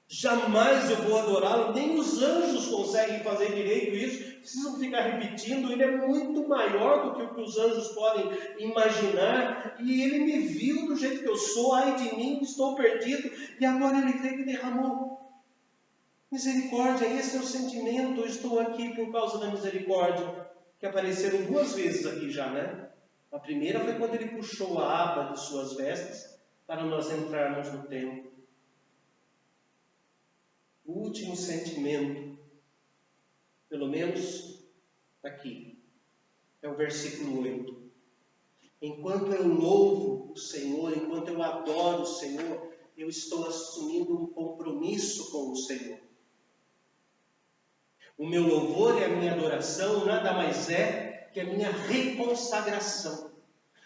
jamais eu vou adorá-lo. Nem os anjos conseguem fazer direito isso. Precisam ficar repetindo. Ele é muito maior do que o que os anjos podem imaginar. E Ele me viu do jeito que eu sou. Ai de mim, estou perdido. E agora Ele veio e derramou misericórdia. Esse é o sentimento. Eu estou aqui por causa da misericórdia. Que apareceram 2 vezes aqui já, né? A primeira foi quando Ele puxou a aba de suas vestes para nós entrarmos no templo. O último sentimento, pelo menos aqui, é o versículo 8. Enquanto eu louvo o Senhor, enquanto eu adoro o Senhor, eu estou assumindo um compromisso com o Senhor. O meu louvor e a minha adoração nada mais é que a minha reconsagração.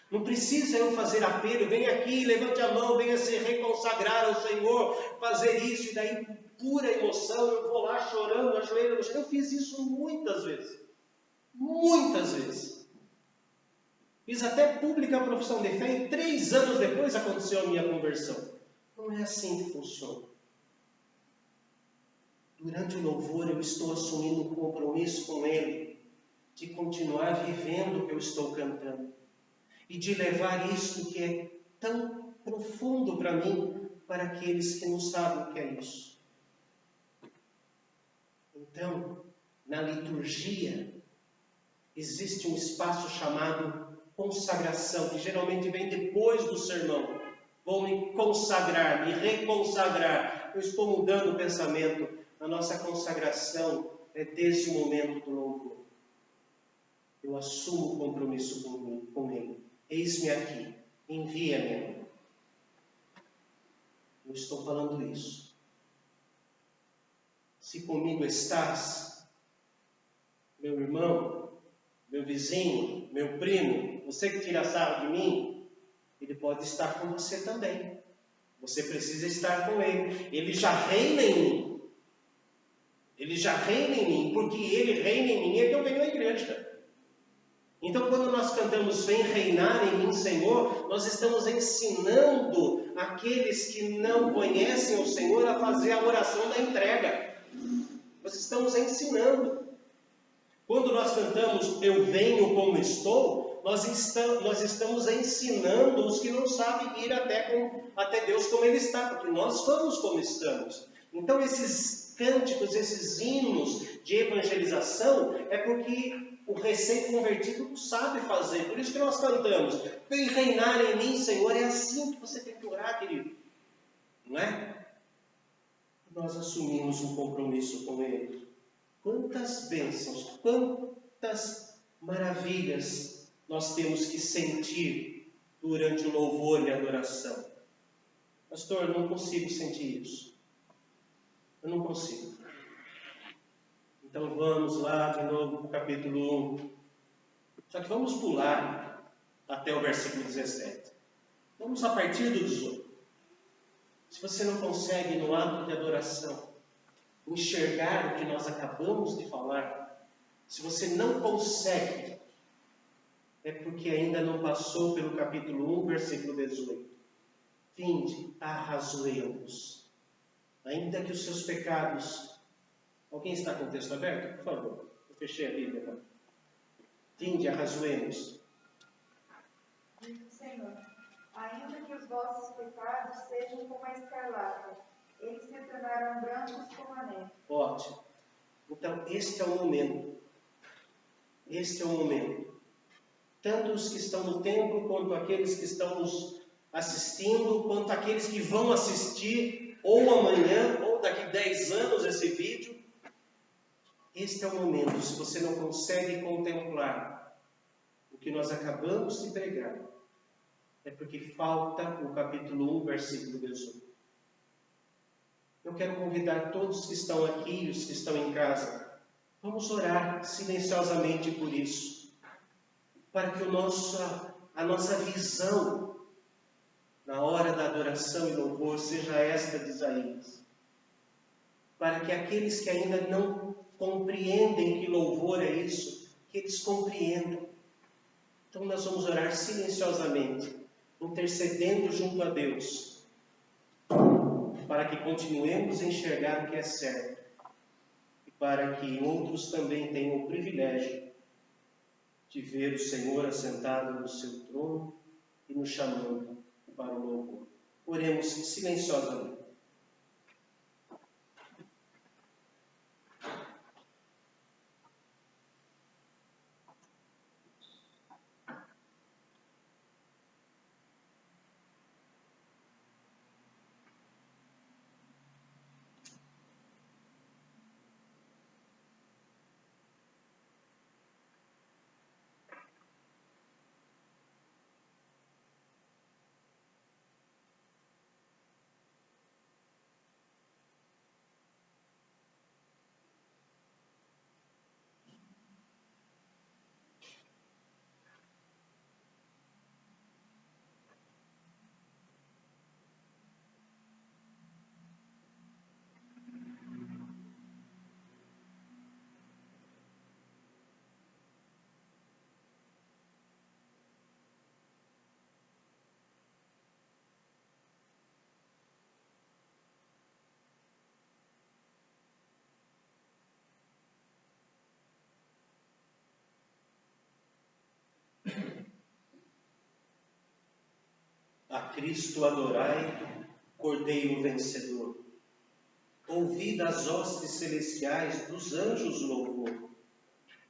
Não precisa eu fazer apelo: vem aqui, levante a mão, venha se reconsagrar ao Senhor, fazer isso, e daí com pura emoção eu vou lá chorando, ajoelho no chão. Eu fiz isso muitas vezes. Muitas vezes. Fiz até pública a profissão de fé e 3 anos depois aconteceu a minha conversão. Não é assim que funciona. Durante o louvor eu estou assumindo um compromisso com Ele de continuar vivendo o que eu estou cantando e de levar isso que é tão profundo para mim para aqueles que não sabem o que é isso. Então, na liturgia existe um espaço chamado consagração, que geralmente vem depois do sermão. Vou me consagrar, me reconsagrar. Eu estou mudando o pensamento. A nossa consagração é desde o momento do louvor. Eu assumo o compromisso com Ele. Eis-me aqui, envia-me. Eu estou falando isso. Se comigo estás, meu irmão, meu vizinho, meu primo, você que tira sarro de mim, ele pode estar com você também. Você precisa estar com ele. Ele já reina em mim. Ele já reina em mim. Porque ele reina em mim, é que eu venho à igreja. Então, quando nós cantamos Vem reinar em mim, Senhor, nós estamos ensinando aqueles que não conhecem o Senhor a fazer a oração da entrega. Nós estamos ensinando. Quando nós cantamos Eu venho como estou, nós estamos ensinando os que não sabem ir até Deus como Ele está, porque nós vamos como estamos. Então, esses cânticos, esses hinos de evangelização, é porque o recém-convertido não sabe fazer. Por isso que nós cantamos Vem reinar em mim, Senhor. É assim que você tem que orar, querido. Não é? Nós assumimos um compromisso com Ele. Quantas bênçãos, quantas maravilhas nós temos que sentir durante o louvor e a adoração. Pastor, eu não consigo sentir isso. Eu não consigo. Então vamos lá de novo para o capítulo 1. Só que vamos pular até o versículo 17. Vamos a partir do 18. Se você não consegue no ato de adoração enxergar o que nós acabamos de falar, se você não consegue, é porque ainda não passou pelo capítulo 1, versículo 18. Vinde, arrazoemos, ainda que os seus pecados... Alguém está com o texto aberto? Por favor, eu fechei a Bíblia agora. Vinde, arrazoemos. Diz o Senhor, ainda que os vossos pecados sejam como a escarlata, eles se tornarão brancos como a neve. Ótimo. Então, este é o momento. Este é o momento. Tanto os que estão no templo, quanto aqueles que estão nos assistindo, quanto aqueles que vão assistir, ou amanhã, ou daqui 10 anos esse vídeo. Este é o momento. Se você não consegue contemplar o que nós acabamos de pregar, é porque falta o capítulo 1, versículo 18. Eu quero convidar todos que estão aqui e os que estão em casa, vamos orar silenciosamente por isso, para que a nossa visão na hora da adoração e louvor seja esta de Isaías, para que aqueles que ainda não compreendem que louvor é isso, que eles compreendam. Então nós vamos orar silenciosamente, intercedendo junto a Deus, para que continuemos a enxergar o que é certo, e para que outros também tenham o privilégio de ver o Senhor assentado no seu trono e nos chamando para o louvor. Oremos silenciosamente. A Cristo adorai, Cordeiro vencedor. Ouvi das hostes celestiais, dos anjos louvor.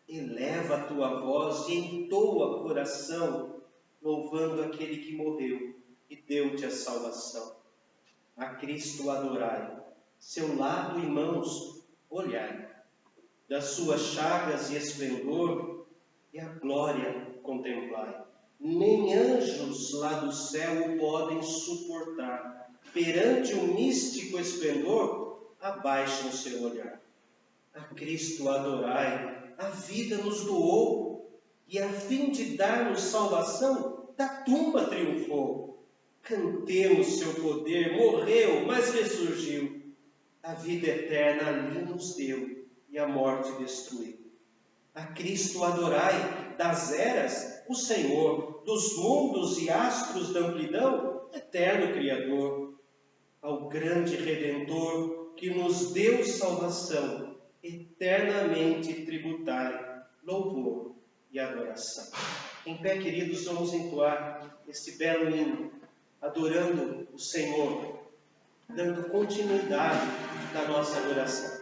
Eleva a tua voz e entoa coração, louvando aquele que morreu e deu-te a salvação. A Cristo adorai, seu lado e mãos olhai, das suas chagas e esplendor, e a glória contemplai. Nem anjos lá do céu o podem suportar, perante o místico esplendor, abaixam o seu olhar. A Cristo adorai, a vida nos doou, e a fim de dar-nos salvação, da tumba triunfou. Cantemos seu poder, morreu, mas ressurgiu. A vida eterna ali nos deu, e a morte destruiu. A Cristo adorai, das eras, o Senhor, dos mundos e astros da amplidão, eterno Criador. Ao grande Redentor, que nos deu salvação, eternamente tributai louvor e adoração. Em pé, queridos, vamos entoar este belo hino, adorando o Senhor, dando continuidade da nossa adoração.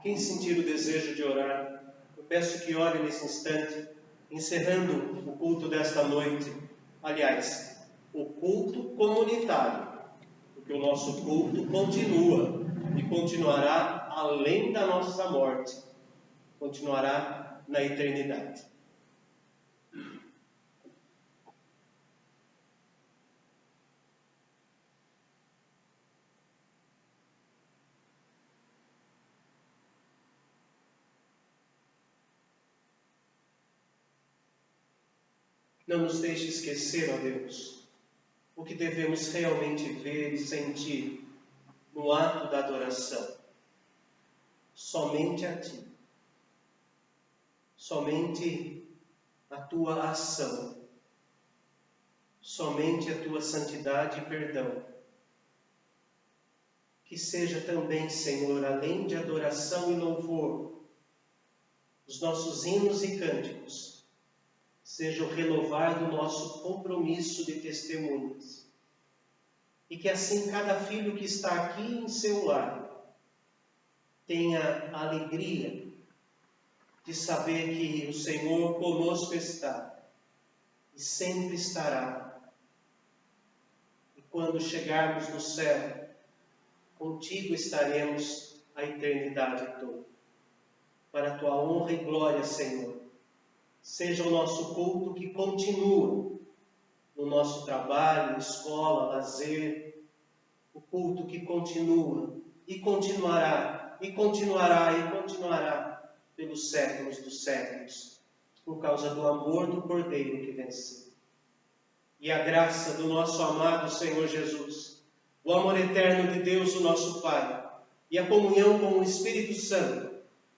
Quem sentir o desejo de orar, eu peço que ore nesse instante, encerrando o culto desta noite. Aliás, o culto comunitário, porque o nosso culto continua e continuará além da nossa morte, continuará na eternidade. Não nos deixe esquecer, ó Deus, o que devemos realmente ver e sentir no ato da adoração. Somente a Ti. Somente a Tua ação. Somente a Tua santidade e perdão. Que seja também, Senhor, além de adoração e louvor, os nossos hinos e cânticos seja o renovar do nosso compromisso de testemunhas. E que assim cada filho que está aqui em seu lar tenha a alegria de saber que o Senhor conosco está e sempre estará. E quando chegarmos no céu, contigo estaremos a eternidade toda. Para a tua honra e glória, Senhor, seja o nosso culto que continua no nosso trabalho, escola, lazer, o culto que continua e continuará, e continuará, e continuará pelos séculos dos séculos, por causa do amor do Cordeiro que venceu. E a graça do nosso amado Senhor Jesus, o amor eterno de Deus, o nosso Pai, e a comunhão com o Espírito Santo,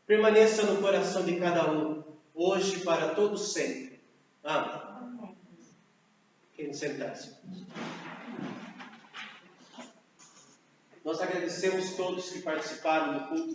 permaneça no coração de cada um, hoje e para todos sempre. Amém. Quem sentar-se. Nós agradecemos todos que participaram do culto